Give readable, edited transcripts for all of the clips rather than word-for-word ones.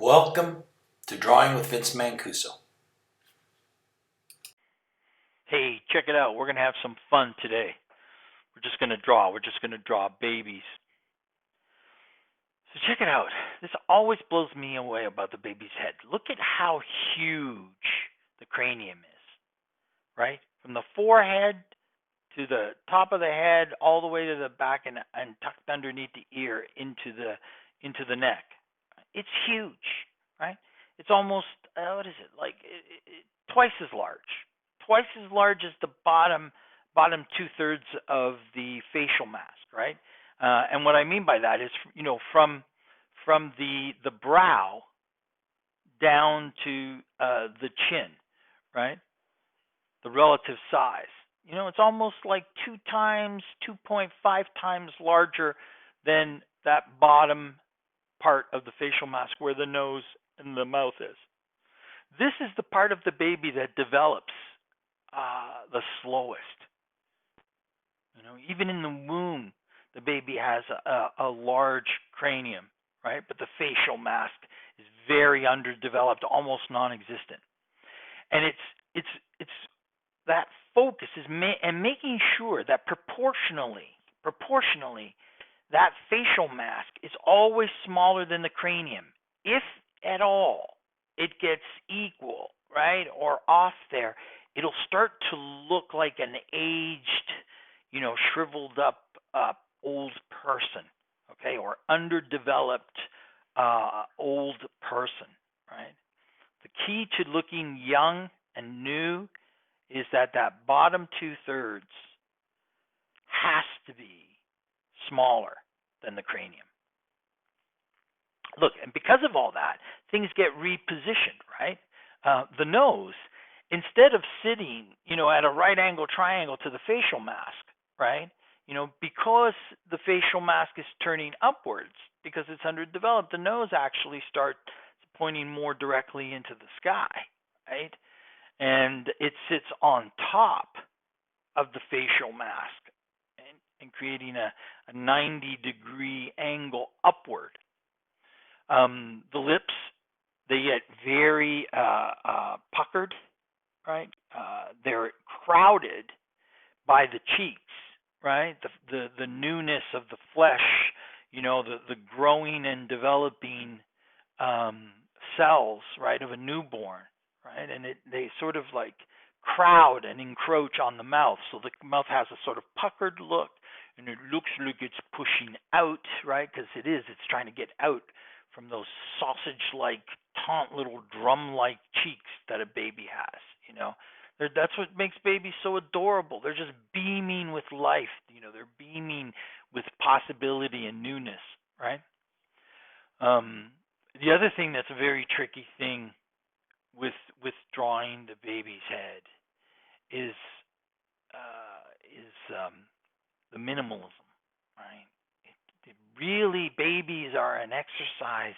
Welcome to Drawing with Vince Mancuso. Hey, check it out. We're going to have some fun today. We're just going to draw. We're just going to draw babies. So check it out. This always blows me away about the baby's head. Look at how huge the cranium is, right? From the forehead to the top of the head all the way to the back and tucked underneath the ear into the neck. It's huge, right? It's almost what is it like twice as large as the bottom 2/3 of the facial mask, right? And what I mean by that is, from the brow down to the chin, right? The relative size. It's almost like 2.5 times larger than that bottom part of the facial mask where the nose and the mouth is. This is the part of the baby that develops the slowest. Even in the womb, the baby has a large cranium, right? But the facial mask is very underdeveloped, almost non-existent. And it's that focus is and making sure that proportionally, that facial mask is always smaller than the cranium, if at all it gets equal, right, or off there, it'll start to look like an aged, shriveled up old person, okay, or underdeveloped old person, right? The key to looking young and new is that bottom 2/3 has to be smaller than the cranium. Look, and because of all that, things get repositioned, right? The nose, instead of sitting, at a right angle triangle to the facial mask, right? Because the facial mask is turning upwards because it's underdeveloped, the nose actually starts pointing more directly into the sky, right? And it sits on top of the facial mask and creating a 90-degree angle upward. The lips, they get very puckered, right? They're crowded by the cheeks, right? The newness of the flesh, the growing and developing cells, right, of a newborn, right? And they sort of like crowd and encroach on the mouth. So the mouth has a sort of puckered look, and it looks like it's pushing out, right? Because it's trying to get out from those sausage-like, taunt little drum-like cheeks that a baby has, That's what makes babies so adorable. They're just beaming with life, they're beaming with possibility and newness, right? The other thing that's a very tricky thing with drawing the baby's head is the minimalism, right? Really, babies are an exercise,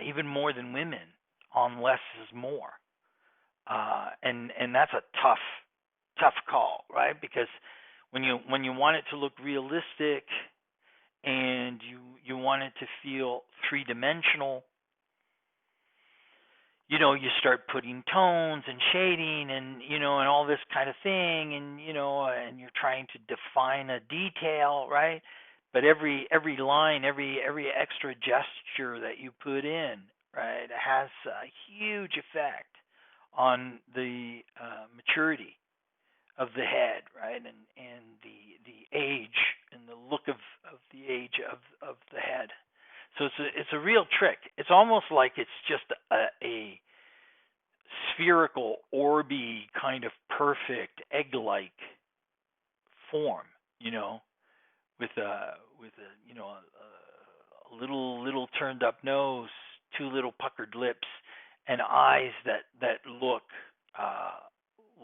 even more than women, on less is more, and that's a tough call, right? Because when you want it to look realistic and you want it to feel three-dimensional, you start putting tones and shading and and all this kind of thing, and and you're trying to define a detail, right? But every line, every extra gesture that you put in, right, has a huge effect on the maturity of the head, right, and the age and the look of the age of the head. So it's a real trick. It's almost like it's just a spherical, orby kind of perfect egg-like form, with a little turned up nose, two little puckered lips, and eyes that look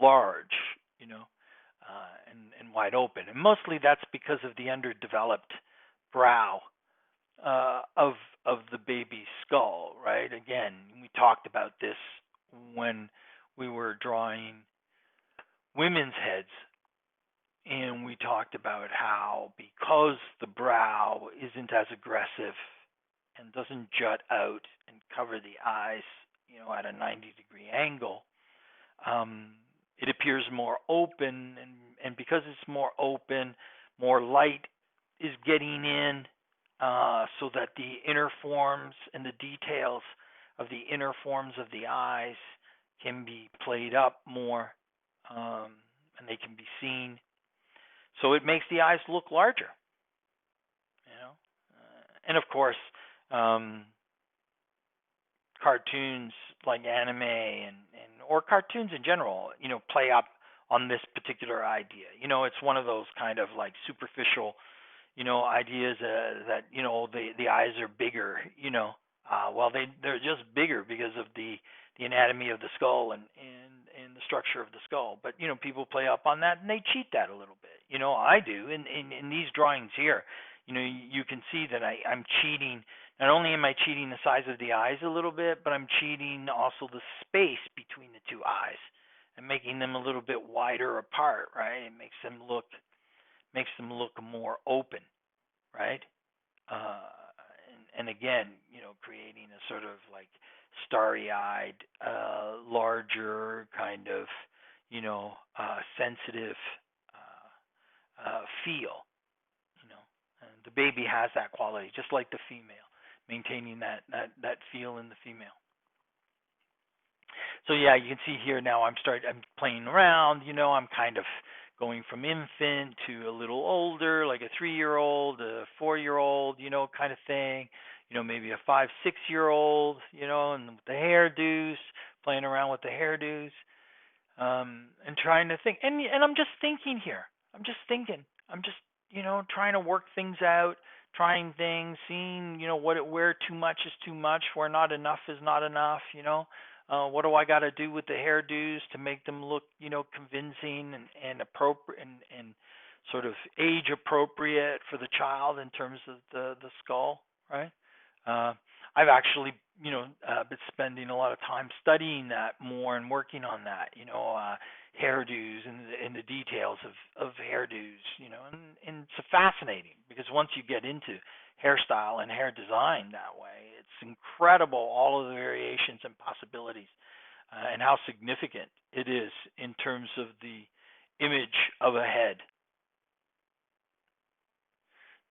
large, and wide open. And mostly that's because of the underdeveloped brow of the baby's skull, right? Again, we talked about this when we were drawing women's heads, and we talked about how, because the brow isn't as aggressive and doesn't jut out and cover the eyes, at a 90-degree angle, it appears more open, and because it's more open, more light is getting in, so that the inner forms and the details of the inner forms of the eyes can be played up more, and they can be seen. So it makes the eyes look larger, and of course, cartoons like anime and or cartoons in general, play up on this particular idea. It's one of those kind of like superficial, ideas that the eyes are bigger. Well, they're just bigger because of the anatomy of the skull and the structure of the skull. But people play up on that and they cheat that a little bit. I do in these drawings here. You can see that I'm cheating. Not only am I cheating the size of the eyes a little bit, but I'm cheating also the space between the two eyes and making them a little bit wider apart, right? It makes them look more open, right? And again, creating a sort of like starry-eyed, larger kind of, sensitive feel. And the baby has that quality, just like the female, maintaining that feel in the female. So yeah, you can see here now I'm playing around. I'm kind of going from infant to a little older, like a 3-year-old, a 4-year-old, kind of thing. Maybe a 5, 6-year-old, and with the hairdos, playing around with the hairdos, and trying to think. And I'm just thinking here. I'm just trying to work things out, trying things, seeing, where too much is too much, where not enough is not enough. What do I got to do with the hairdos to make them look, convincing and appropriate and sort of age appropriate for the child in terms of the skull, right? I've actually, been spending a lot of time studying that more and working on that, hairdos and the details of hairdos, and it's fascinating because once you get into hairstyle and hair design that way, it's incredible all of the variations and possibilities, and how significant it is in terms of the image of a head.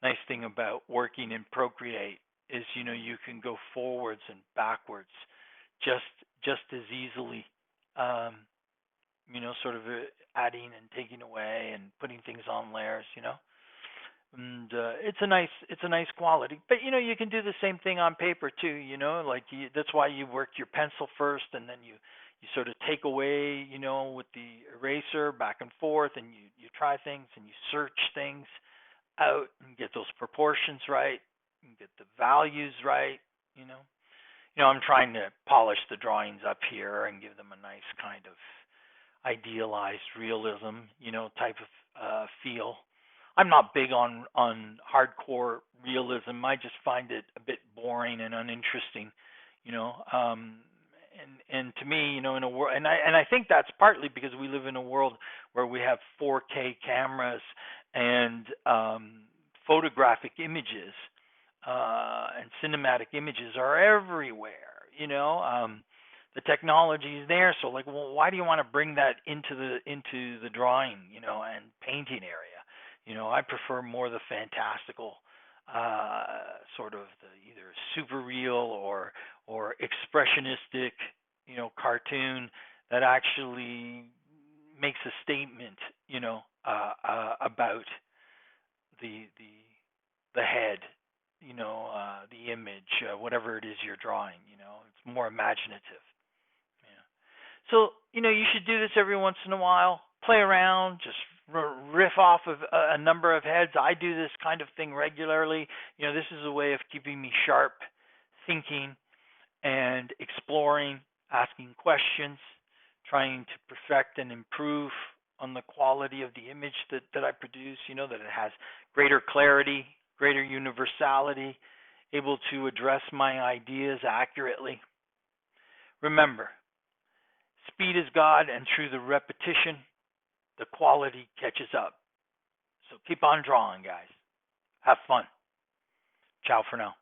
Nice thing about working in Procreate is you can go forwards and backwards just as easily, sort of adding and taking away and putting things on layers, and it's a nice quality. But you can do the same thing on paper too, like that's why you work your pencil first, and then you sort of take away, with the eraser back and forth, and you try things and you search things out and get those proportions right and get the values right. I'm trying to polish the drawings up here and give them a nice kind of idealized realism, type of feel. I'm not big on hardcore realism. I just find it a bit boring and uninteresting, and to me, in a world, and I think that's partly because we live in a world where we have 4K cameras and photographic images and cinematic images are everywhere. The technology is there, so like, well, why do you want to bring that into the drawing, and painting area? I prefer more the fantastical, sort of the either super real or expressionistic, cartoon that actually makes a statement, about the head, the image, whatever it is you're drawing. It's more imaginative. So, you should do this every once in a while. Play around, just riff off of a number of heads. I do this kind of thing regularly. This is a way of keeping me sharp, thinking and exploring, asking questions, trying to perfect and improve on the quality of the image that I produce, that it has greater clarity, greater universality, able to address my ideas accurately. Remember, speed is God, and through the repetition, the quality catches up. So keep on drawing, guys. Have fun. Ciao for now.